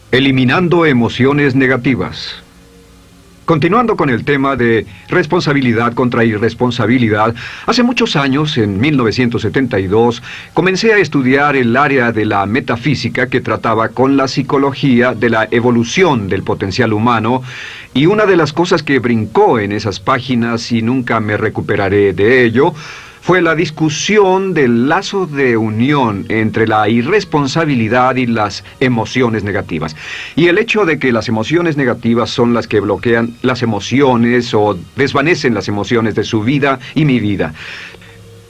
Eliminando emociones negativas. Continuando con el tema de responsabilidad contra irresponsabilidad, hace muchos años, en 1972, comencé a estudiar el área de la metafísica que trataba con la psicología de la evolución del potencial humano, y una de las cosas que brincó en esas páginas, y nunca me recuperaré de ello, fue la discusión del lazo de unión entre la irresponsabilidad y las emociones negativas. Y el hecho de que las emociones negativas son las que bloquean las emociones o desvanecen las emociones de su vida y mi vida.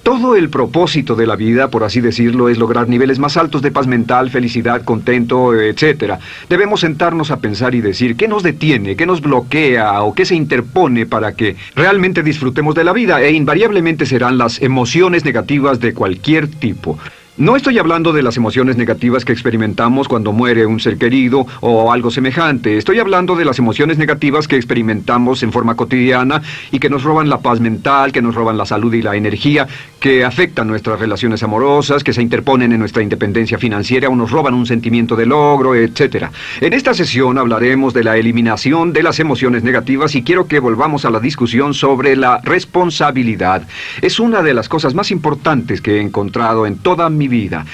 Todo el propósito de la vida, por así decirlo, es lograr niveles más altos de paz mental, felicidad, contento, etc. Debemos sentarnos a pensar y decir qué nos detiene, qué nos bloquea o qué se interpone para que realmente disfrutemos de la vida, e invariablemente serán las emociones negativas de cualquier tipo. No estoy hablando de las emociones negativas que experimentamos cuando muere un ser querido o algo semejante. Estoy hablando de las emociones negativas que experimentamos en forma cotidiana y que nos roban la paz mental, que nos roban la salud y la energía, que afectan nuestras relaciones amorosas, que se interponen en nuestra independencia financiera o nos roban un sentimiento de logro, etc. En esta sesión hablaremos de la eliminación de las emociones negativas y quiero que volvamos a la discusión sobre la responsabilidad. Es una de las cosas más importantes que he encontrado en toda mi vida.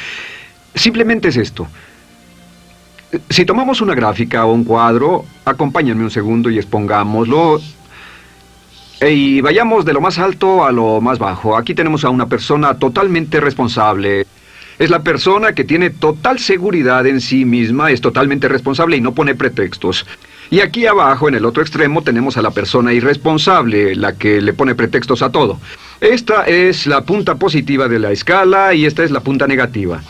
Simplemente es esto. Si tomamos una gráfica o un cuadro, acompáñenme un segundo y expongámoslo. Y vayamos de lo más alto a lo más bajo. Aquí tenemos a una persona totalmente responsable. Es la persona que tiene total seguridad en sí misma, es totalmente responsable y no pone pretextos. Y aquí abajo, en el otro extremo, tenemos a la persona irresponsable, la que le pone pretextos a todo. Esta es la punta positiva de la escala y esta es la punta negativa.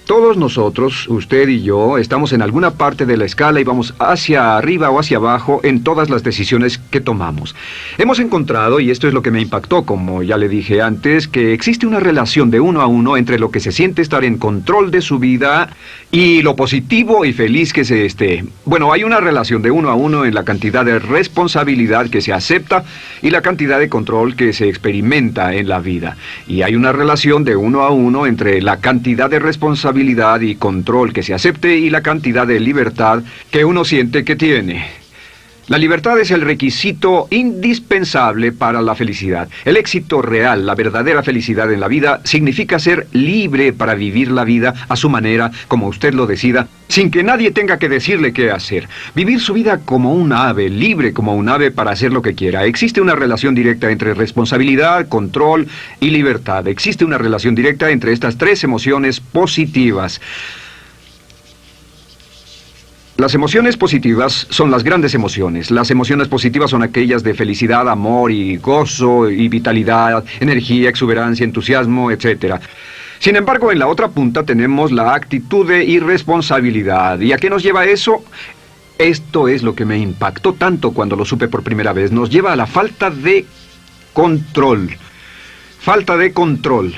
Todos nosotros, usted y yo, estamos en alguna parte de la escala y vamos hacia arriba o hacia abajo en todas las decisiones que tomamos. Hemos encontrado, y esto es lo que me impactó, como ya le dije antes, que existe una relación de uno a uno entre lo que se siente estar en control de su vida y lo positivo y feliz que se esté. Bueno, hay una relación de uno a uno en la cantidad de responsabilidad que se acepta y la cantidad de control que se experimenta en la vida. Y hay una relación de uno a uno entre la cantidad de responsabilidad y control que se acepte y la cantidad de libertad que uno siente que tiene. La libertad es el requisito indispensable para la felicidad. El éxito real, la verdadera felicidad en la vida, significa ser libre para vivir la vida a su manera, como usted lo decida, sin que nadie tenga que decirle qué hacer. Vivir su vida como un ave, libre como un ave para hacer lo que quiera. Existe una relación directa entre responsabilidad, control y libertad. Existe una relación directa entre estas tres emociones positivas. Las emociones positivas son las grandes emociones. Las emociones positivas son aquellas de felicidad, amor y gozo y vitalidad, energía, exuberancia, entusiasmo, etc. Sin embargo, en la otra punta tenemos la actitud de irresponsabilidad. ¿Y a qué nos lleva eso? Esto es lo que me impactó tanto cuando lo supe por primera vez. Nos lleva a la falta de control. Falta de control.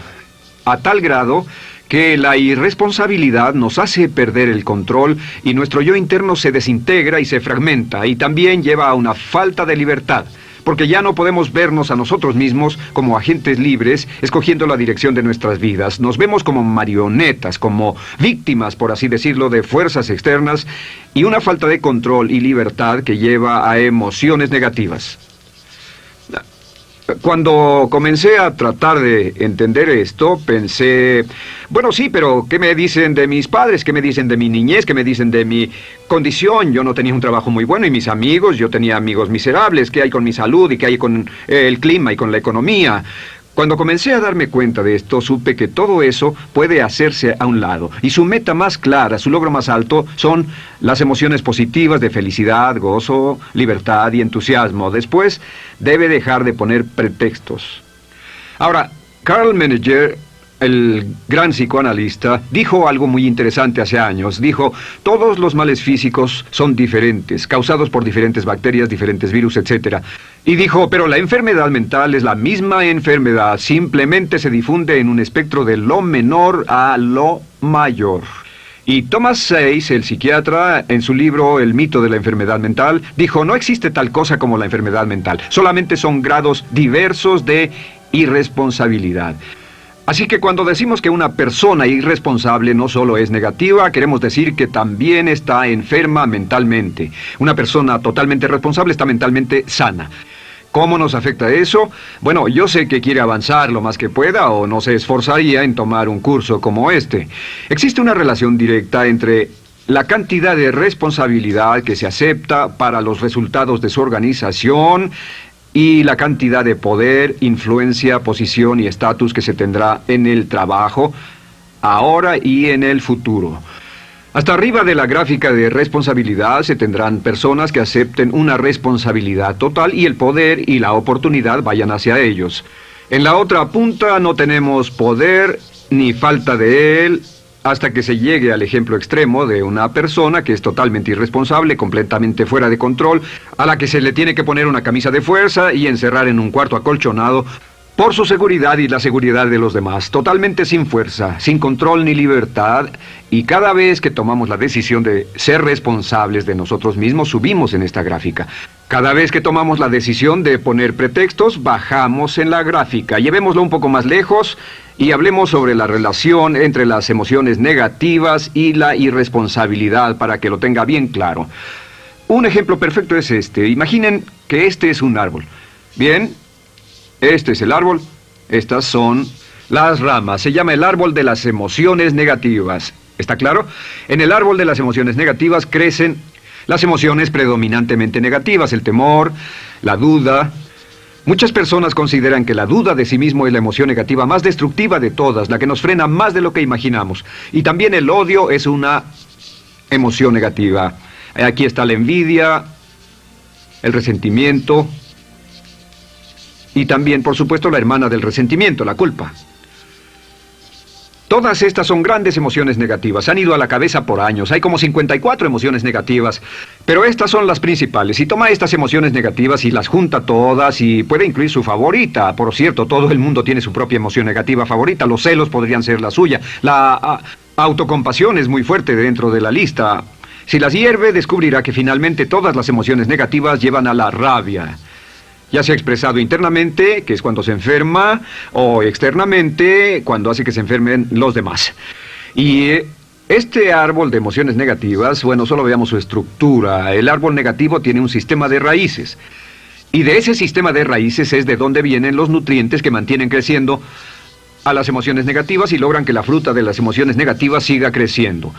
A tal grado que la irresponsabilidad nos hace perder el control y nuestro yo interno se desintegra y se fragmenta, y también lleva a una falta de libertad, porque ya no podemos vernos a nosotros mismos como agentes libres, escogiendo la dirección de nuestras vidas. Nos vemos como marionetas, como víctimas, por así decirlo, de fuerzas externas, y una falta de control y libertad que lleva a emociones negativas. Cuando comencé a tratar de entender esto, pensé, bueno, sí, pero ¿qué me dicen de mis padres? ¿Qué me dicen de mi niñez? ¿Qué me dicen de mi condición? Yo no tenía un trabajo muy bueno y mis amigos, yo tenía amigos miserables. ¿Qué hay con mi salud y qué hay con el clima y con la economía? Cuando comencé a darme cuenta de esto, supe que todo eso puede hacerse a un lado. Y su meta más clara, su logro más alto, son las emociones positivas de felicidad, gozo, libertad y entusiasmo. Después, debe dejar de poner pretextos. Ahora, Carl Menninger, el gran psicoanalista, dijo algo muy interesante hace años. Dijo, todos los males físicos son diferentes, causados por diferentes bacterias, diferentes virus, etc. Y dijo, pero la enfermedad mental es la misma enfermedad, simplemente se difunde en un espectro de lo menor a lo mayor. Y Thomas Sayce, el psiquiatra, en su libro El mito de la enfermedad mental, dijo, no existe tal cosa como la enfermedad mental, solamente son grados diversos de irresponsabilidad. Así que cuando decimos que una persona irresponsable no solo es negativa, queremos decir que también está enferma mentalmente. Una persona totalmente responsable está mentalmente sana. ¿Cómo nos afecta eso? Bueno, yo sé que quiere avanzar lo más que pueda o no se esforzaría en tomar un curso como este. Existe una relación directa entre la cantidad de responsabilidad que se acepta para los resultados de su organización y la cantidad de poder, influencia, posición y estatus que se tendrá en el trabajo, ahora y en el futuro. Hasta arriba de la gráfica de responsabilidad se tendrán personas que acepten una responsabilidad total y el poder y la oportunidad vayan hacia ellos. En la otra punta no tenemos poder ni falta de él, hasta que se llegue al ejemplo extremo de una persona que es totalmente irresponsable, completamente fuera de control, a la que se le tiene que poner una camisa de fuerza y encerrar en un cuarto acolchonado por su seguridad y la seguridad de los demás, totalmente sin fuerza, sin control ni libertad, y cada vez que tomamos la decisión de ser responsables de nosotros mismos, subimos en esta gráfica. Cada vez que tomamos la decisión de poner pretextos, bajamos en la gráfica. Llevémoslo un poco más lejos y hablemos sobre la relación entre las emociones negativas y la irresponsabilidad para que lo tenga bien claro. Un ejemplo perfecto es este. Imaginen que este es un árbol. Bien, este es el árbol. Estas son las ramas. Se llama el árbol de las emociones negativas. ¿Está claro? En el árbol de las emociones negativas crecen las emociones predominantemente negativas, el temor, la duda. Muchas personas consideran que la duda de sí mismo es la emoción negativa más destructiva de todas, la que nos frena más de lo que imaginamos. Y también el odio es una emoción negativa. Aquí está la envidia, el resentimiento y también, por supuesto, la hermana del resentimiento, la culpa. Todas estas son grandes emociones negativas. Han ido a la cabeza por años. Hay como 54 emociones negativas. Pero estas son las principales. Si toma estas emociones negativas y las junta todas y puede incluir su favorita. Por cierto, todo el mundo tiene su propia emoción negativa favorita. Los celos podrían ser la suya. La autocompasión es muy fuerte dentro de la lista. Si las hierve, descubrirá que finalmente todas las emociones negativas llevan a la rabia. Ya sea expresado internamente, que es cuando se enferma, o externamente, cuando hace que se enfermen los demás. Y este árbol de emociones negativas, bueno, solo veamos su estructura. El árbol negativo tiene un sistema de raíces. Y de ese sistema de raíces es de donde vienen los nutrientes que mantienen creciendo a las emociones negativas y logran que la fruta de las emociones negativas siga creciendo.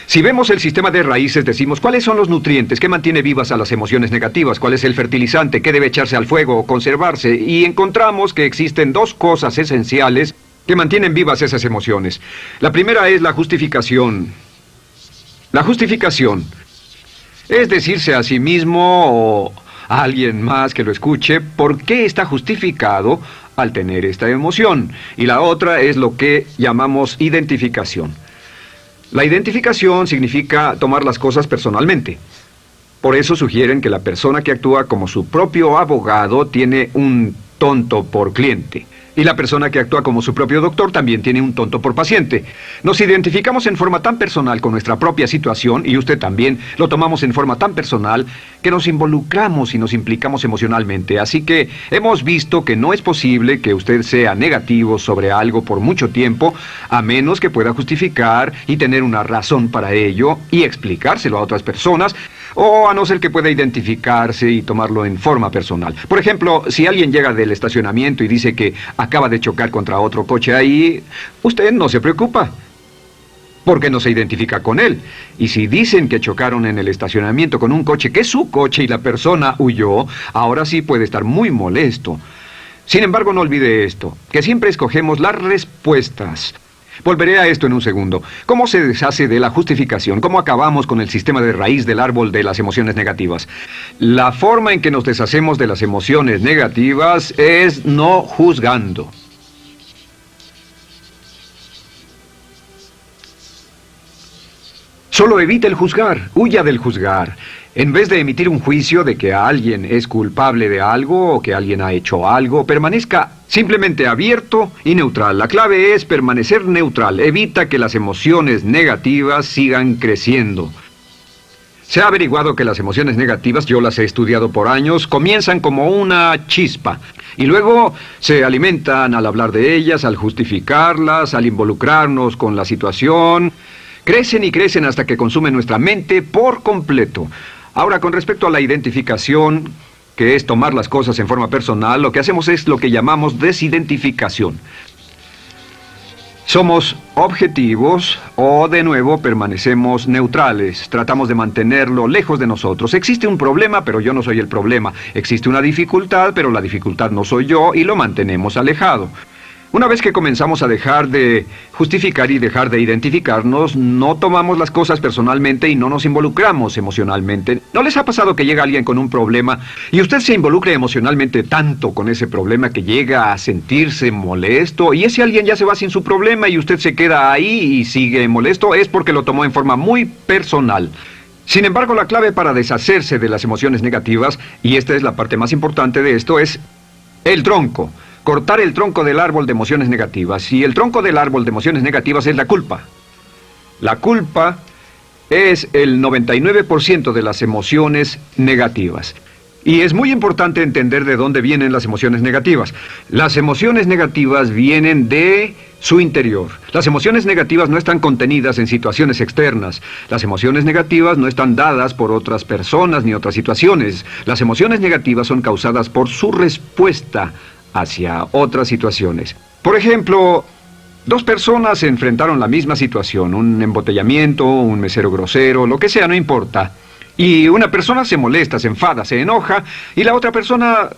Si vemos el sistema de raíces, decimos, ¿cuáles son los nutrientes que mantiene vivas a las emociones negativas? ¿Cuál es el fertilizante? ¿Qué debe echarse al fuego o conservarse? Y encontramos que existen dos cosas esenciales que mantienen vivas esas emociones. La primera es la justificación. La justificación es decirse a sí mismo o a alguien más que lo escuche por qué está justificado al tener esta emoción. Y la otra es lo que llamamos identificación. La identificación significa tomar las cosas personalmente. Por eso sugieren que la persona que actúa como su propio abogado tiene un tonto por cliente. Y la persona que actúa como su propio doctor también tiene un tonto por paciente. Nos identificamos en forma tan personal con nuestra propia situación, y usted también, lo tomamos en forma tan personal, que nos involucramos y nos implicamos emocionalmente. Así que hemos visto que no es posible que usted sea negativo sobre algo por mucho tiempo, a menos que pueda justificar y tener una razón para ello y explicárselo a otras personas, o a no ser que pueda identificarse y tomarlo en forma personal. Por ejemplo, si alguien llega del estacionamiento y dice que acaba de chocar contra otro coche ahí, usted no se preocupa, porque no se identifica con él. Y si dicen que chocaron en el estacionamiento con un coche que es su coche y la persona huyó, ahora sí puede estar muy molesto. Sin embargo, no olvide esto, que siempre escogemos las respuestas. Volveré a esto en un segundo. ¿Cómo se deshace de la justificación? ¿Cómo acabamos con el sistema de raíz del árbol de las emociones negativas? La forma en que nos deshacemos de las emociones negativas es no juzgando. Solo evite el juzgar, huya del juzgar. En vez de emitir un juicio de que alguien es culpable de algo o que alguien ha hecho algo, permanezca simplemente abierto y neutral. La clave es permanecer neutral. Evita que las emociones negativas sigan creciendo. Se ha averiguado que las emociones negativas, yo las he estudiado por años, comienzan como una chispa Y luego se alimentan al hablar de ellas, al justificarlas, al involucrarnos con la situación. Crecen y crecen hasta que consumen nuestra mente por completo. Ahora, con respecto a la identificación, que es tomar las cosas en forma personal, lo que hacemos es lo que llamamos desidentificación. Somos objetivos o, de nuevo, permanecemos neutrales. Tratamos de mantenerlo lejos de nosotros. Existe un problema, pero yo no soy el problema. Existe una dificultad, pero la dificultad no soy yo, y lo mantenemos alejado. Una vez que comenzamos a dejar de justificar y dejar de identificarnos, no tomamos las cosas personalmente y no nos involucramos emocionalmente. ¿No les ha pasado que llega alguien con un problema y usted se involucra emocionalmente tanto con ese problema que llega a sentirse molesto y ese alguien ya se va sin su problema y usted se queda ahí y sigue molesto? Es porque lo tomó en forma muy personal. Sin embargo, la clave para deshacerse de las emociones negativas, y esta es la parte más importante de esto, es el tronco. Cortar el tronco del árbol de emociones negativas. Y el tronco del árbol de emociones negativas es la culpa. La culpa es el 99% de las emociones negativas. Y es muy importante entender de dónde vienen las emociones negativas. Las emociones negativas vienen de su interior. Las emociones negativas no están contenidas en situaciones externas. Las emociones negativas no están dadas por otras personas ni otras situaciones. Las emociones negativas son causadas por su respuesta hacia otras situaciones. Por ejemplo, dos personas se enfrentaron a la misma situación, un embotellamiento, un mesero grosero, lo que sea, no importa. Y una persona se molesta, se enfada, se enoja, y la otra persona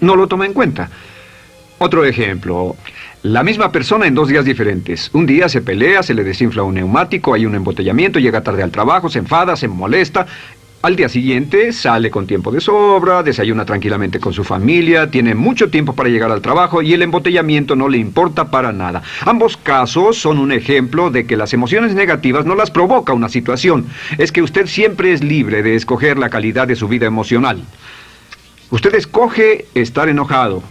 no lo toma en cuenta. Otro ejemplo, la misma persona en 2 días diferentes. Un día se pelea, se le desinfla un neumático, hay un embotellamiento, llega tarde al trabajo, se enfada, se molesta. Al día siguiente sale con tiempo de sobra, desayuna tranquilamente con su familia, tiene mucho tiempo para llegar al trabajo y el embotellamiento no le importa para nada. Ambos casos son un ejemplo de que las emociones negativas no las provoca una situación. Es que usted siempre es libre de escoger la calidad de su vida emocional. Usted escoge estar enojado.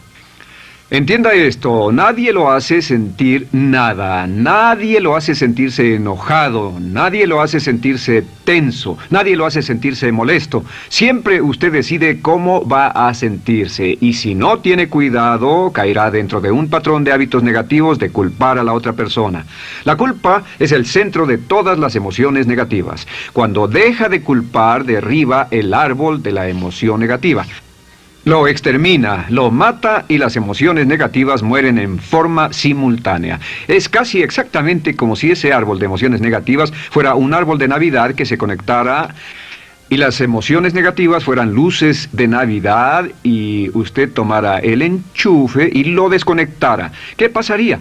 Entienda esto, nadie lo hace sentir nada, nadie lo hace sentirse enojado, nadie lo hace sentirse tenso, nadie lo hace sentirse molesto. Siempre usted decide cómo va a sentirse y si no tiene cuidado, caerá dentro de un patrón de hábitos negativos de culpar a la otra persona. La culpa es el centro de todas las emociones negativas. Cuando deja de culpar, derriba el árbol de la emoción negativa. Lo extermina, lo mata y las emociones negativas mueren en forma simultánea. Es casi exactamente como si ese árbol de emociones negativas fuera un árbol de Navidad que se conectara y las emociones negativas fueran luces de Navidad y usted tomara el enchufe y lo desconectara. ¿Qué pasaría?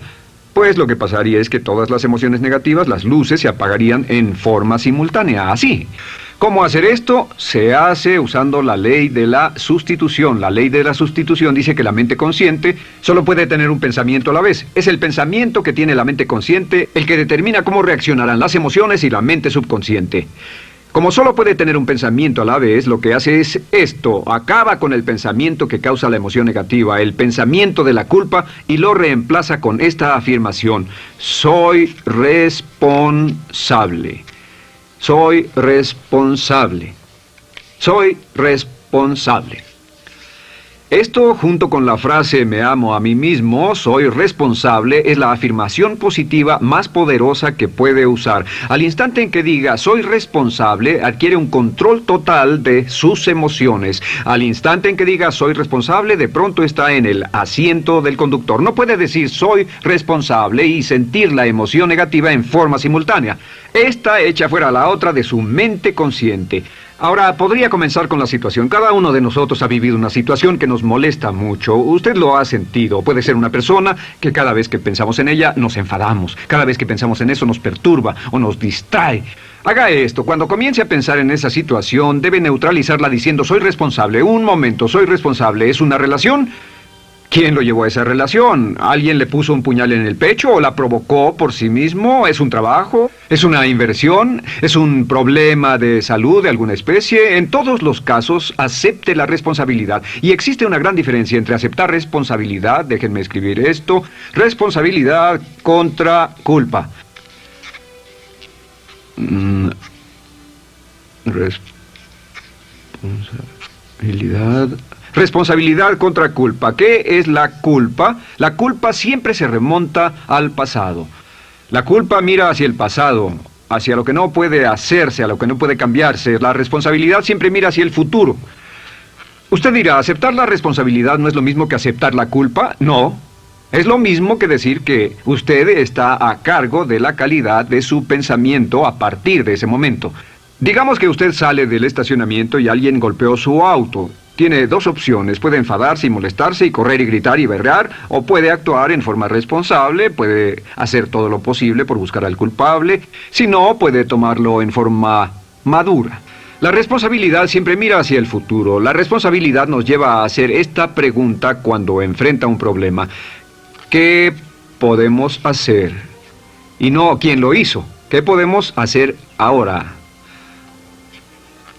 Pues lo que pasaría es que todas las emociones negativas, las luces, se apagarían en forma simultánea, así. ¿Cómo hacer esto? Se hace usando la ley de la sustitución. La ley de la sustitución dice que la mente consciente solo puede tener un pensamiento a la vez. Es el pensamiento que tiene la mente consciente el que determina cómo reaccionarán las emociones y la mente subconsciente. Como solo puede tener un pensamiento a la vez, lo que hace es esto: acaba con el pensamiento que causa la emoción negativa, el pensamiento de la culpa, y lo reemplaza con esta afirmación: soy responsable. Soy responsable. Soy responsable. Esto, junto con la frase me amo a mí mismo, soy responsable, es la afirmación positiva más poderosa que puede usar. Al instante en que diga soy responsable, adquiere un control total de sus emociones. Al instante en que diga soy responsable, de pronto está en el asiento del conductor. No puede decir soy responsable y sentir la emoción negativa en forma simultánea. Esta echa fuera la otra de su mente consciente. Ahora, podría comenzar con la situación. Cada uno de nosotros ha vivido una situación que nos molesta mucho. Usted lo ha sentido. Puede ser una persona que cada vez que pensamos en ella nos enfadamos. Cada vez que pensamos en eso nos perturba o nos distrae. Haga esto. Cuando comience a pensar en esa situación, debe neutralizarla diciendo soy responsable. Un momento, soy responsable. ¿Es una relación? ¿Quién lo llevó a esa relación? ¿Alguien le puso un puñal en el pecho o la provocó por sí mismo? ¿Es un trabajo? ¿Es una inversión? ¿Es un problema de salud de alguna especie? En todos los casos, acepte la responsabilidad. Y existe una gran diferencia entre aceptar responsabilidad, déjenme escribir esto, responsabilidad contra culpa. Responsabilidad. Habilidad. Responsabilidad contra culpa. ¿Qué es la culpa? La culpa siempre se remonta al pasado. La culpa mira hacia el pasado, hacia lo que no puede hacerse, a lo que no puede cambiarse. La responsabilidad siempre mira hacia el futuro. Usted dirá, ¿aceptar la responsabilidad no es lo mismo que aceptar la culpa? No. Es lo mismo que decir que usted está a cargo de la calidad de su pensamiento a partir de ese momento. Digamos que usted sale del estacionamiento y alguien golpeó su auto. Tiene dos opciones: puede enfadarse y molestarse y correr y gritar y berrear, o puede actuar en forma responsable, puede hacer todo lo posible por buscar al culpable. Si no, puede tomarlo en forma madura. La responsabilidad siempre mira hacia el futuro. La responsabilidad nos lleva a hacer esta pregunta cuando enfrenta un problema: ¿qué podemos hacer? Y no ¿quién lo hizo? ¿Qué podemos hacer ahora?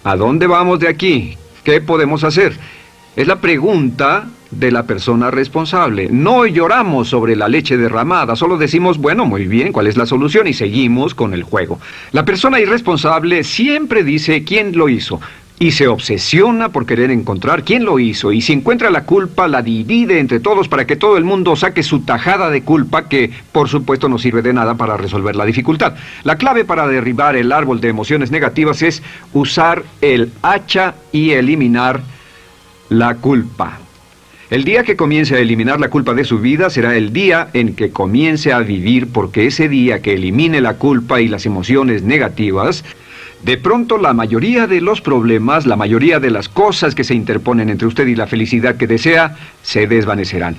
¿A dónde vamos de aquí? ¿Qué podemos hacer? Es la pregunta de la persona responsable. No lloramos sobre la leche derramada, solo decimos, bueno, muy bien, ¿cuál es la solución? Y seguimos con el juego. La persona irresponsable siempre dice quién lo hizo y se obsesiona por querer encontrar quién lo hizo, y si encuentra la culpa la divide entre todos para que todo el mundo saque su tajada de culpa, que por supuesto no sirve de nada para resolver la dificultad. La clave para derribar el árbol de emociones negativas es usar el hacha y eliminar la culpa. El día que comience a eliminar la culpa de su vida será el día en que comience a vivir, porque ese día que elimine la culpa y las emociones negativas, de pronto la mayoría de los problemas, la mayoría de las cosas que se interponen entre usted y la felicidad que desea, se desvanecerán.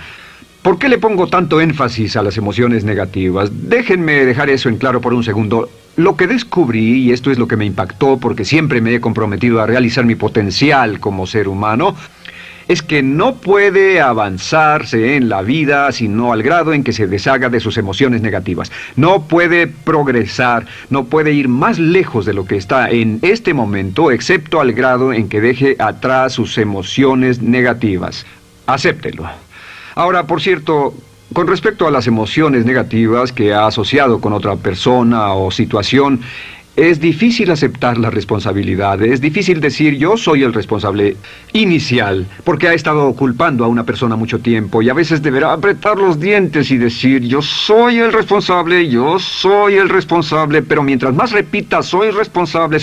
¿Por qué le pongo tanto énfasis a las emociones negativas? Déjenme dejar eso en claro por un segundo. Lo que descubrí, y esto es lo que me impactó porque siempre me he comprometido a realizar mi potencial como ser humano, es que no puede avanzarse en la vida sino al grado en que se deshaga de sus emociones negativas. No puede progresar, no puede ir más lejos de lo que está en este momento, excepto al grado en que deje atrás sus emociones negativas. Acéptelo. Ahora, por cierto, con respecto a las emociones negativas que ha asociado con otra persona o situación, es difícil aceptar la responsabilidad, es difícil decir yo soy el responsable inicial, porque ha estado culpando a una persona mucho tiempo y a veces deberá apretar los dientes y decir yo soy el responsable, pero mientras más repita soy responsable,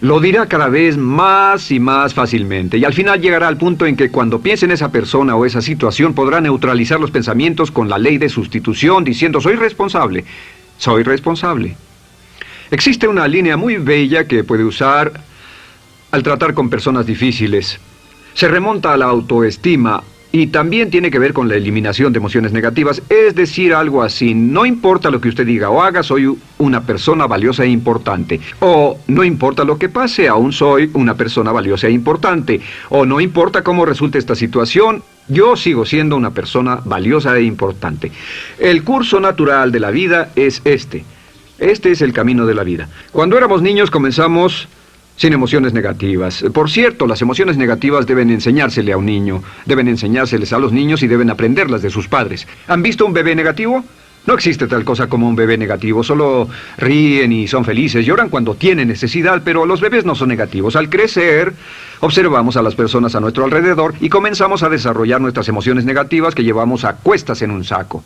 lo dirá cada vez más y más fácilmente, y al final llegará al punto en que cuando piense en esa persona o esa situación podrá neutralizar los pensamientos con la ley de sustitución diciendo soy responsable. Soy responsable. Existe una línea muy bella que puede usar al tratar con personas difíciles. Se remonta a la autoestima y también tiene que ver con la eliminación de emociones negativas. Es decir, algo así: no importa lo que usted diga o haga, soy una persona valiosa e importante. O no importa lo que pase, aún soy una persona valiosa e importante. O no importa cómo resulte esta situación, yo sigo siendo una persona valiosa e importante. El curso natural de la vida es este. Este es el camino de la vida. Cuando éramos niños comenzamos sin emociones negativas. Por cierto, las emociones negativas deben enseñársele a un niño. Deben enseñárseles a los niños y deben aprenderlas de sus padres. ¿Han visto un bebé negativo? No existe tal cosa como un bebé negativo. Solo ríen y son felices. Lloran cuando tienen necesidad, pero los bebés no son negativos. Al crecer, observamos a las personas a nuestro alrededor y comenzamos a desarrollar nuestras emociones negativas que llevamos a cuestas en un saco.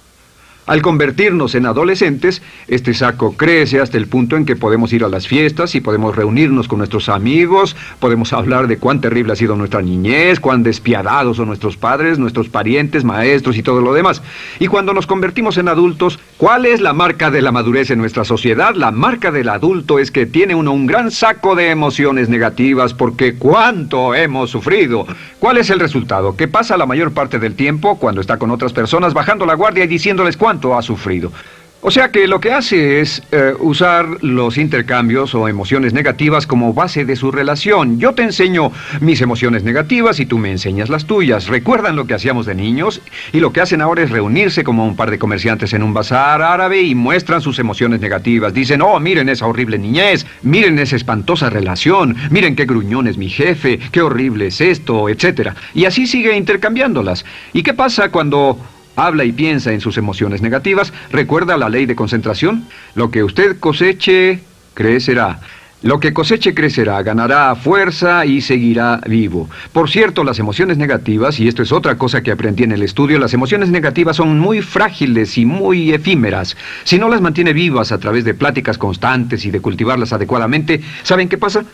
Al convertirnos en adolescentes, este saco crece hasta el punto en que podemos ir a las fiestas y podemos reunirnos con nuestros amigos, podemos hablar de cuán terrible ha sido nuestra niñez, cuán despiadados son nuestros padres, nuestros parientes, maestros y todo lo demás. Y cuando nos convertimos en adultos, ¿cuál es la marca de la madurez en nuestra sociedad? La marca del adulto es que tiene uno un gran saco de emociones negativas, porque ¿cuánto hemos sufrido? ¿Cuál es el resultado? Que pasa la mayor parte del tiempo, cuando está con otras personas, bajando la guardia y diciéndoles cuánto ha sufrido. O sea que lo que hace es usar los intercambios o emociones negativas como base de su relación. Yo te enseño mis emociones negativas y tú me enseñas las tuyas. ¿Recuerdan lo que hacíamos de niños? Y lo que hacen ahora es reunirse como un par de comerciantes en un bazar árabe y muestran sus emociones negativas. Dicen, oh, miren esa horrible niñez, miren esa espantosa relación, miren qué gruñón es mi jefe, qué horrible es esto, etc. Y así sigue intercambiándolas. ¿Y qué pasa cuando habla y piensa en sus emociones negativas? ¿Recuerda la ley de concentración? Lo que usted coseche, crecerá. Lo que coseche crecerá, ganará fuerza y seguirá vivo. Por cierto, las emociones negativas, y esto es otra cosa que aprendí en el estudio, las emociones negativas son muy frágiles y muy efímeras. Si no las mantiene vivas a través de pláticas constantes y de cultivarlas adecuadamente, ¿saben qué pasa?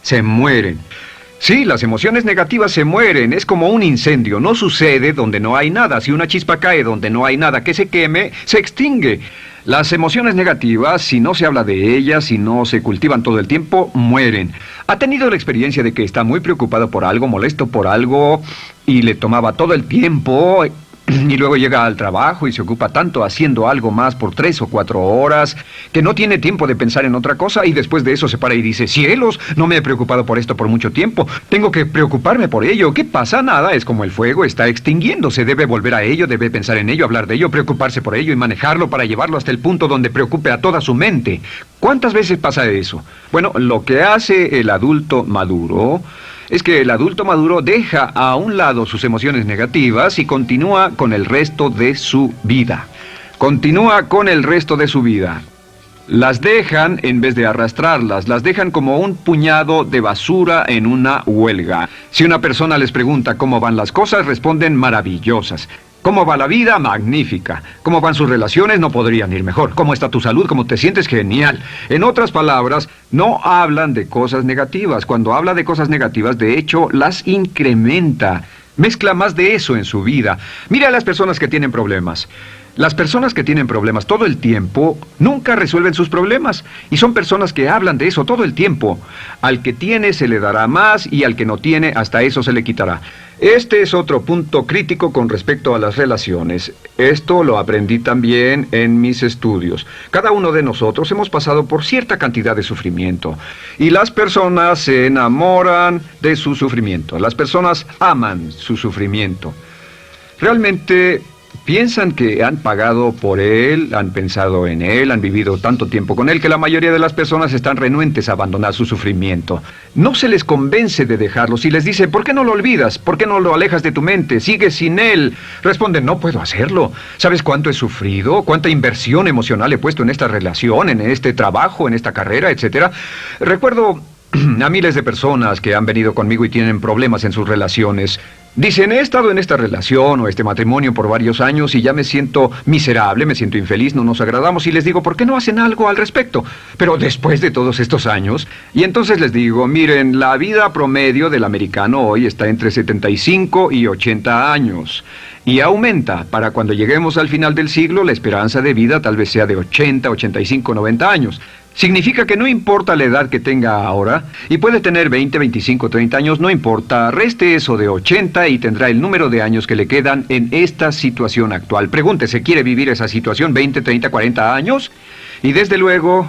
Se mueren. Sí, las emociones negativas se mueren, es como un incendio, no sucede donde no hay nada. Si una chispa cae donde no hay nada que se queme, se extingue. Las emociones negativas, si no se habla de ellas, si no se cultivan todo el tiempo, mueren. ¿Ha tenido la experiencia de que está muy preocupado por algo, molesto por algo, y le tomaba todo el tiempo, y luego llega al trabajo y se ocupa tanto haciendo algo más por 3 o 4 horas, que no tiene tiempo de pensar en otra cosa, y después de eso se para y dice, cielos, no me he preocupado por esto por mucho tiempo, tengo que preocuparme por ello? ¿Qué pasa? Nada, es como el fuego, está extinguiéndose, debe volver a ello, debe pensar en ello, hablar de ello, preocuparse por ello y manejarlo para llevarlo hasta el punto donde preocupe a toda su mente. ¿Cuántas veces pasa eso? Bueno, lo que hace el adulto maduro es que el adulto maduro deja a un lado sus emociones negativas y continúa con el resto de su vida. Continúa con el resto de su vida. Las dejan en vez de arrastrarlas, las dejan como un puñado de basura en una huelga. Si una persona les pregunta cómo van las cosas, responden maravillosas. ¿Cómo va la vida? Magnífica. ¿Cómo van sus relaciones? No podrían ir mejor. ¿Cómo está tu salud? ¿Cómo te sientes? Genial. En otras palabras, no hablan de cosas negativas. Cuando habla de cosas negativas, de hecho, las incrementa. Mezcla más de eso en su vida. Mira a las personas que tienen problemas. Las personas que tienen problemas todo el tiempo nunca resuelven sus problemas. Y son personas que hablan de eso todo el tiempo. Al que tiene se le dará más y al que no tiene hasta eso se le quitará. Este es otro punto crítico con respecto a las relaciones. Esto lo aprendí también en mis estudios. Cada uno de nosotros hemos pasado por cierta cantidad de sufrimiento. Y las personas se enamoran de su sufrimiento. Las personas aman su sufrimiento. Realmente piensan que han pagado por él, han pensado en él, han vivido tanto tiempo con él que la mayoría de las personas están renuentes a abandonar su sufrimiento. No se les convence de dejarlo. Si les dice, ¿por qué no lo olvidas? ¿Por qué no lo alejas de tu mente? ¿Sigues sin él? Responden, no puedo hacerlo. ¿Sabes cuánto he sufrido? ¿Cuánta inversión emocional he puesto en esta relación, en este trabajo, en esta carrera, etcétera? Recuerdo a miles de personas que han venido conmigo y tienen problemas en sus relaciones. Dicen, he estado en esta relación o este matrimonio por varios años y ya me siento miserable, me siento infeliz, no nos agradamos, y les digo, ¿por qué no hacen algo al respecto? Pero después de todos estos años, y entonces les digo, miren, la vida promedio del americano hoy está entre 75 y 80 años. Y aumenta. Para cuando lleguemos al final del siglo, la esperanza de vida tal vez sea de 80, 85, 90 años. Significa que no importa la edad que tenga ahora, y puede tener 20, 25, 30 años, no importa, reste eso de 80 y tendrá el número de años que le quedan en esta situación actual. Pregúntese, ¿quiere vivir esa situación 20, 30, 40 años? Y desde luego,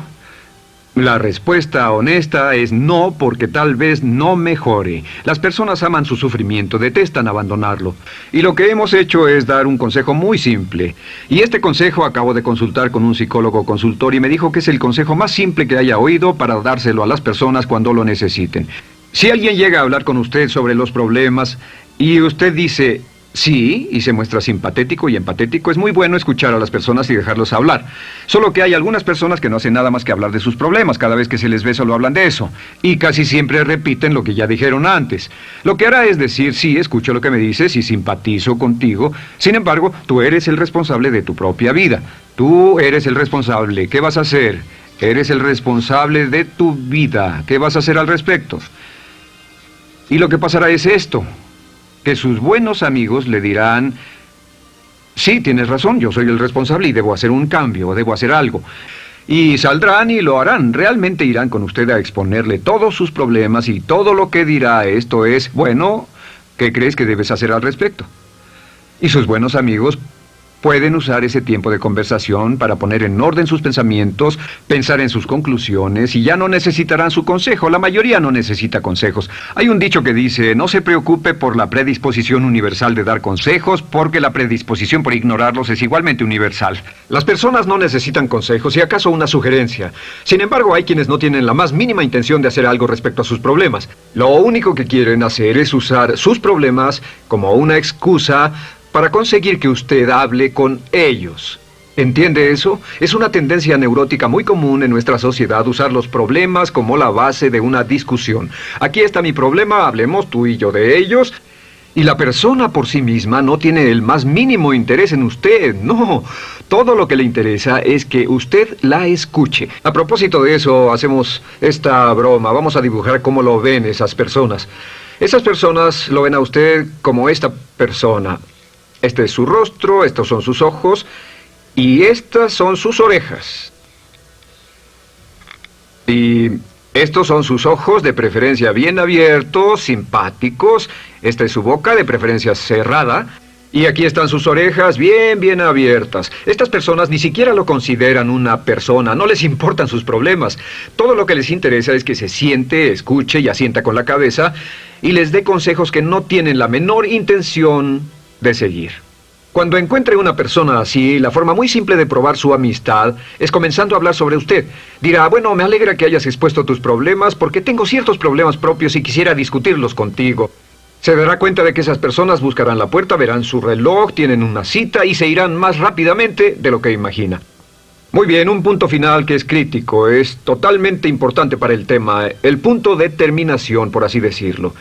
la respuesta honesta es no, porque tal vez no mejore. Las personas aman su sufrimiento, detestan abandonarlo. Y lo que hemos hecho es dar un consejo muy simple. Y este consejo acabo de consultar con un psicólogo consultor y me dijo que es el consejo más simple que haya oído para dárselo a las personas cuando lo necesiten. Si alguien llega a hablar con usted sobre los problemas y usted dice sí, y se muestra simpatético y empatético, es muy bueno escuchar a las personas y dejarlos hablar. Solo que hay algunas personas que no hacen nada más que hablar de sus problemas. Cada vez que se les ve solo hablan de eso. Y casi siempre repiten lo que ya dijeron antes. Lo que hará es decir, sí, escucho lo que me dices y simpatizo contigo. Sin embargo, tú eres el responsable de tu propia vida. Tú eres el responsable. ¿Qué vas a hacer? Eres el responsable de tu vida. ¿Qué vas a hacer al respecto? Y lo que pasará es esto, que sus buenos amigos le dirán, sí, tienes razón, yo soy el responsable y debo hacer un cambio, debo hacer algo. Y saldrán y lo harán, realmente irán con usted a exponerle todos sus problemas y todo lo que dirá esto es, bueno, ¿qué crees que debes hacer al respecto? Y sus buenos amigos pueden usar ese tiempo de conversación para poner en orden sus pensamientos, pensar en sus conclusiones y ya no necesitarán su consejo. La mayoría no necesita consejos. Hay un dicho que dice, no se preocupe por la predisposición universal de dar consejos, porque la predisposición por ignorarlos es igualmente universal. Las personas no necesitan consejos, si acaso una sugerencia. Sin embargo, hay quienes no tienen la más mínima intención de hacer algo respecto a sus problemas. Lo único que quieren hacer es usar sus problemas como una excusa para conseguir que usted hable con ellos. ¿Entiende eso? Es una tendencia neurótica muy común en nuestra sociedad usar los problemas como la base de una discusión. Aquí está mi problema, hablemos tú y yo de ellos. Y la persona por sí misma no tiene el más mínimo interés en usted, no. Todo lo que le interesa es que usted la escuche. A propósito de eso, hacemos esta broma. Vamos a dibujar cómo lo ven esas personas. Esas personas lo ven a usted como esta persona. Este es su rostro, estos son sus ojos y estas son sus orejas. Y estos son sus ojos, de preferencia bien abiertos, simpáticos. Esta es su boca, de preferencia cerrada. Y aquí están sus orejas bien abiertas. Estas personas ni siquiera lo consideran una persona, no les importan sus problemas. Todo lo que les interesa es que se siente, escuche y asienta con la cabeza y les dé consejos que no tienen la menor intención de seguir. Cuando encuentre una persona así, la forma muy simple de probar su amistad es comenzando a hablar sobre usted. Dirá, bueno, me alegra que hayas expuesto tus problemas porque tengo ciertos problemas propios y quisiera discutirlos contigo. Se dará cuenta de que esas personas buscarán la puerta, verán su reloj, tienen una cita y se irán más rápidamente de lo que imagina. Muy bien, un punto final que es crítico, es totalmente importante para el tema, el punto de terminación, por así decirlo.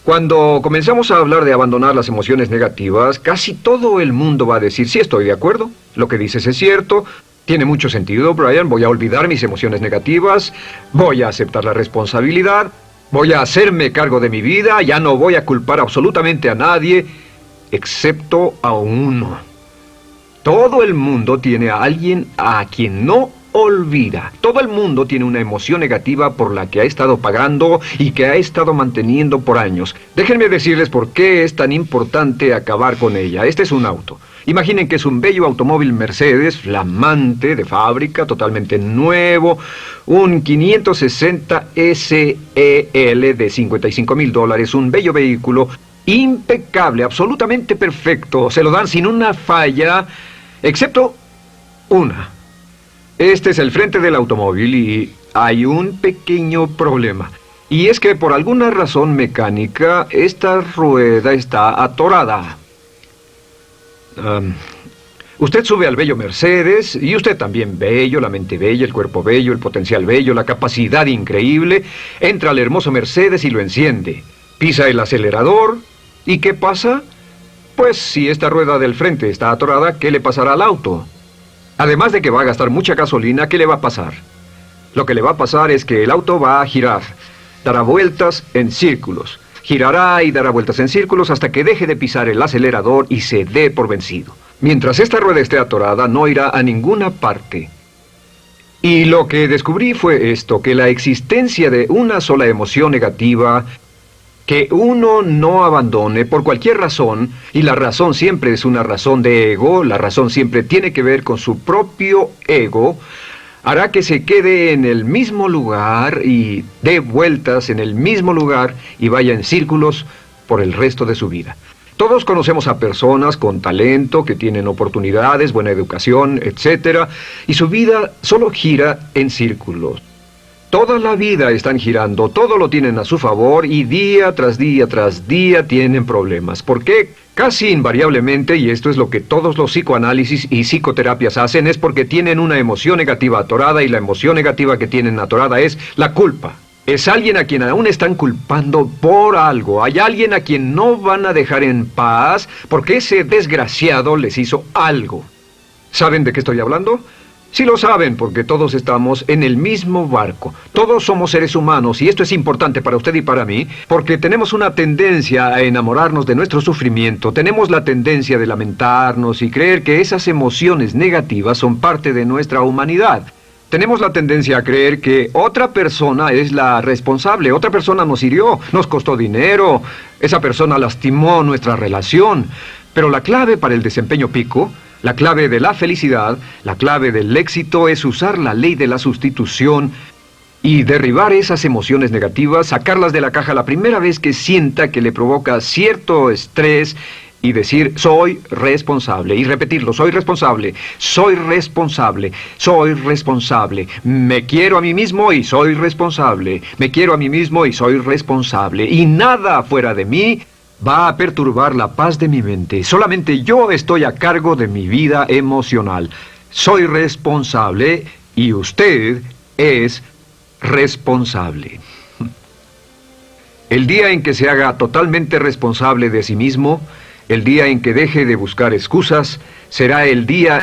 Cuando comenzamos a hablar de abandonar las emociones negativas, casi todo el mundo va a decir, sí, estoy de acuerdo, lo que dices es cierto, tiene mucho sentido, Brian, voy a olvidar mis emociones negativas, voy a aceptar la responsabilidad, voy a hacerme cargo de mi vida, ya no voy a culpar absolutamente a nadie, excepto a uno. Todo el mundo tiene a alguien a quien no olvida. Todo el mundo tiene una emoción negativa por la que ha estado pagando y que ha estado manteniendo por años. Déjenme decirles por qué es tan importante acabar con ella. Este es un auto. Imaginen que es un bello automóvil Mercedes, flamante, de fábrica, totalmente nuevo, un 560 SEL de $55,000, un bello vehículo, impecable, absolutamente perfecto. Se lo dan sin una falla, excepto una. Este es el frente del automóvil y hay un pequeño problema. Y es que por alguna razón mecánica, esta rueda está atorada. Usted sube al bello Mercedes, y usted también bello, la mente bella, el cuerpo bello, el potencial bello, la capacidad increíble. Entra al hermoso Mercedes y lo enciende. Pisa el acelerador, ¿y qué pasa? Pues si esta rueda del frente está atorada, ¿qué le pasará al auto? Además de que va a gastar mucha gasolina, ¿qué le va a pasar? Lo que le va a pasar es que el auto va a girar, dará vueltas en círculos. Girará y dará vueltas en círculos hasta que deje de pisar el acelerador y se dé por vencido. Mientras esta rueda esté atorada, no irá a ninguna parte. Y lo que descubrí fue esto, que la existencia de una sola emoción negativa que uno no abandone por cualquier razón, y la razón siempre es una razón de ego, la razón siempre tiene que ver con su propio ego, hará que se quede en el mismo lugar y dé vueltas en el mismo lugar y vaya en círculos por el resto de su vida. Todos conocemos a personas con talento, que tienen oportunidades, buena educación, etc. Y su vida solo gira en círculos. Toda la vida están girando, todo lo tienen a su favor y día tras día tras día tienen problemas. ¿Por qué? Casi invariablemente, y esto es lo que todos los psicoanálisis y psicoterapias hacen, es porque tienen una emoción negativa atorada y la emoción negativa que tienen atorada es la culpa. Es alguien a quien aún están culpando por algo. Hay alguien a quien no van a dejar en paz porque ese desgraciado les hizo algo. ¿Saben de qué estoy hablando? Sí lo saben, porque todos estamos en el mismo barco. Todos somos seres humanos, y esto es importante para usted y para mí, porque tenemos una tendencia a enamorarnos de nuestro sufrimiento. Tenemos la tendencia de lamentarnos y creer que esas emociones negativas son parte de nuestra humanidad. Tenemos la tendencia a creer que otra persona es la responsable, otra persona nos hirió, nos costó dinero, esa persona lastimó nuestra relación. Pero la clave para el desempeño pico, la clave de la felicidad, la clave del éxito es usar la ley de la sustitución y derribar esas emociones negativas, sacarlas de la caja la primera vez que sienta que le provoca cierto estrés y decir, soy responsable, y repetirlo, soy responsable, soy responsable, soy responsable, me quiero a mí mismo y soy responsable, me quiero a mí mismo y soy responsable, y nada fuera de mí va a perturbar la paz de mi mente. Solamente yo estoy a cargo de mi vida emocional. soy responsable y usted es responsable. El día en que se haga totalmente responsable de sí mismo, el día en que deje de buscar excusas, será el día